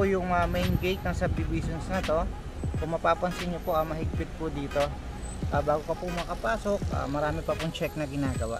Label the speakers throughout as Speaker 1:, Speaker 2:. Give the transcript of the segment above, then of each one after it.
Speaker 1: po yung main gate ng subdivisions na to. Kung mapapansin nyo po, mahigpit po dito. Bago ka po makapasok, marami pa pong check na ginagawa.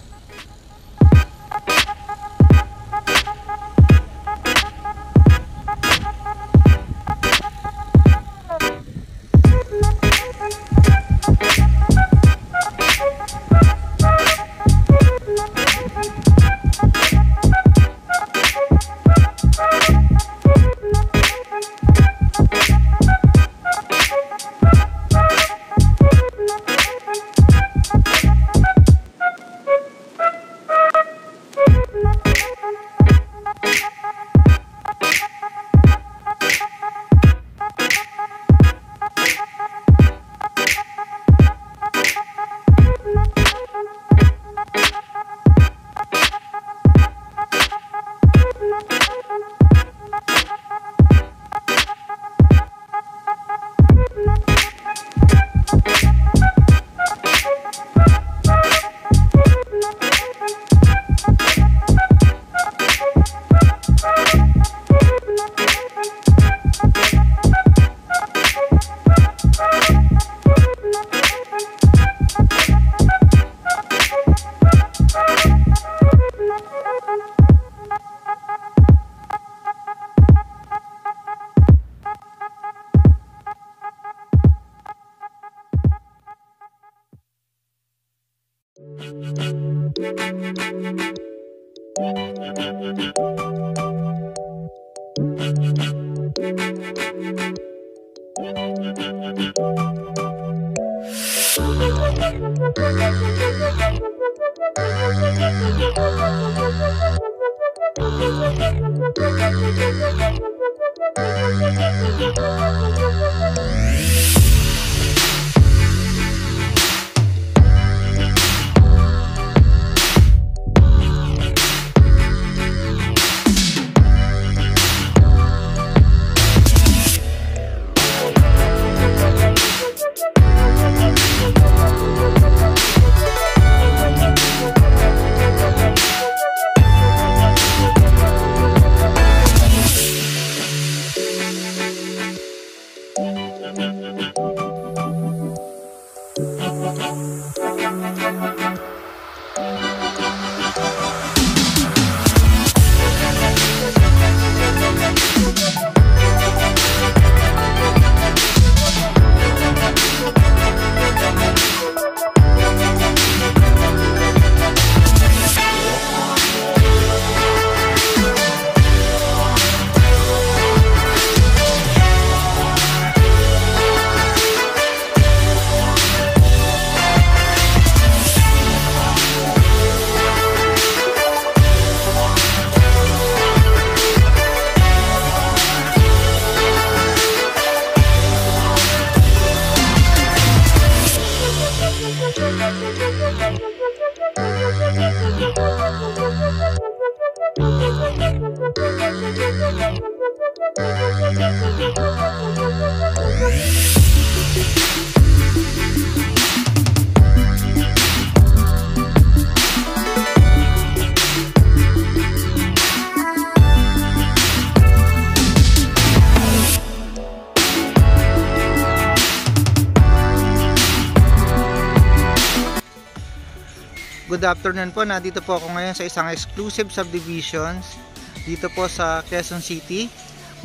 Speaker 2: Good afternoon po, nandito po ako ngayon sa isang exclusive subdivisions dito po sa Quezon City.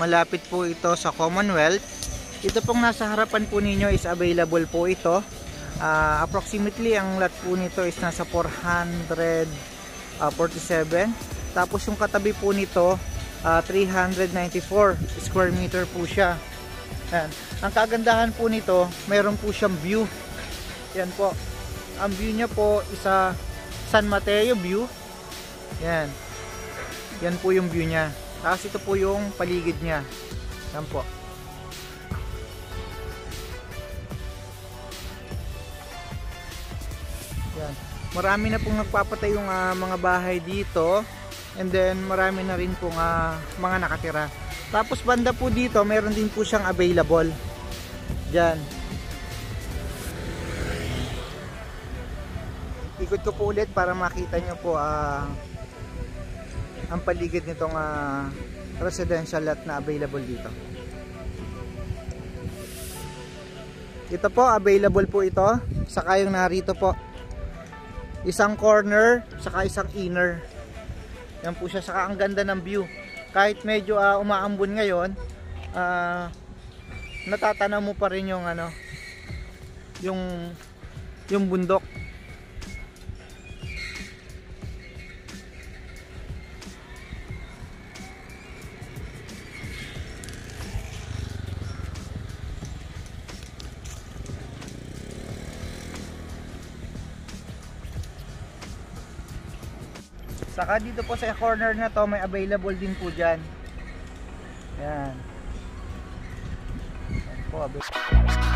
Speaker 2: Malapit po ito sa Commonwealth. Ito pong nasa harapan po ninyo is available po ito. Approximately ang lot po nito is nasa 447. Tapos yung katabi po nito 394 square meter po siya. Yan. Ang kagandahan po nito, meron po siyang view. Yan po. Ang view niya po isa San Mateo view. Yan. Yan po yung view niya. Tapos ito po yung paligid niya. Yan po. Yan. Marami na pong nagpapatay yung mga bahay dito. And then marami na rin pong mga nakatira. Tapos banda po dito, meron din po siyang available. Diyan. Ikot ko po ulit para makita nyo po ang paligid nitong residential lot na available dito. Ito po, available po ito. Saka yung narito po, isang corner, saka isang inner. Yan po siya, saka ang ganda ng view. Kahit medyo umaambon ngayon, natatanaw mo pa rin yung ano, yung bundok. Saka dito po sa corner na to, may available din po dyan. Yan. Yan po, available.